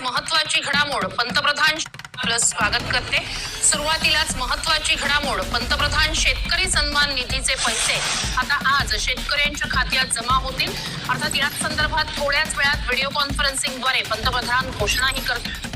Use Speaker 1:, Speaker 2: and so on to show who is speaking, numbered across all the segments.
Speaker 1: महत्त्वाची घडामोड पंतप्रधान आपलं स्वागत करते। सुरुवातीलाच महत्त्वाची घडामोड पंतप्रधान शेतकरी सन्मान निधीचे पैसे आता आज शेतकऱ्यांच्या खात्यात जमा होतील। अर्थात या संदर्भात थोड्याच वेळात व्हिडिओ कॉन्फरन्सिंगद्वारे पंतप्रधान घोषणाही करतील।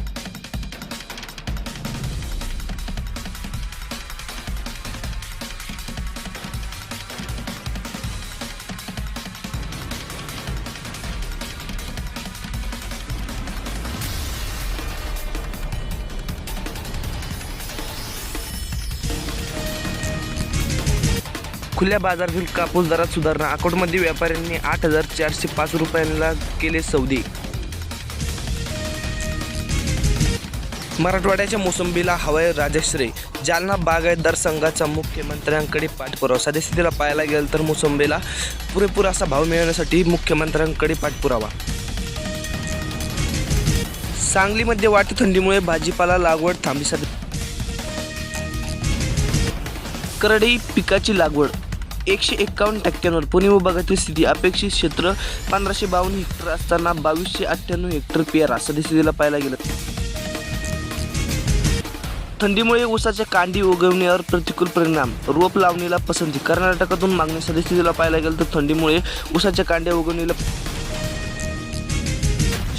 Speaker 2: खुल्या बाजारातील कापूस दरात सुधारणा। अकोटमध्ये व्यापाऱ्यांनी 8,405 रुपयांना केले सौदे। मराठवाड्याच्या मोसंबीला हवाय राजश्री। जालना बागायतदार संघाचा मुख्यमंत्र्यांकडे पाठपुरावा। सद्यस्थितीला पाहायला गेलं तर मोसंबीला पुरेपूर असा भाव मिळवण्यासाठी मुख्यमंत्र्यांकडे पाठपुरावा। सांगलीमध्ये वाढत्या थंडीमुळे भाजीपाला लागवड थांबली। करडई पिकाची लागवड 151%। पुणे विभागातील स्थिती अपेक्षित क्षेत्र 1552 हेक्टर असताना 2298 हेक्टर पेरा। सद्यस्थितीला पाहायला गेलं थंडीमुळे ऊसाच्या कांडी उगवण्यावर प्रतिकूल परिणाम। रोप लावणीला पसंती। कर्नाटकातून मागणी। सद्यस्थितीला पाहायला गेलं तर थंडीमुळे ऊसाच्या कांड्या उगवणीला।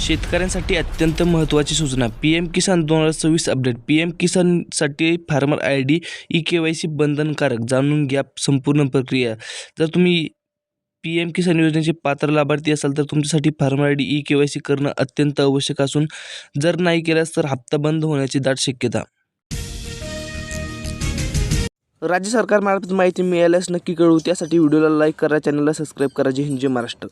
Speaker 2: शेतकऱ्यांसाठी अत्यंत महत्त्वाची सूचना। PM Kisan 2026 update. PM किसानसाठी फार्मर ID eKYC बंधनकारक। जाणून घ्या संपूर्ण प्रक्रिया। जर तुम्ही PM किसान योजनेचे पात्र लाभार्थी असाल तर तुमच्यासाठी फार्मर ID eKYC करणं अत्यंत आवश्यक असून जर नाही केल्यास तर हप्ता बंद होण्याची दाट शक्यता। राज्य सरकारमार्फत माहिती मिळाल्यास नक्की कळवू। त्यासाठी व्हिडिओला लाईक करा, चॅनलला सबस्क्राईब करा। जय हिंद, जय महाराष्ट्र।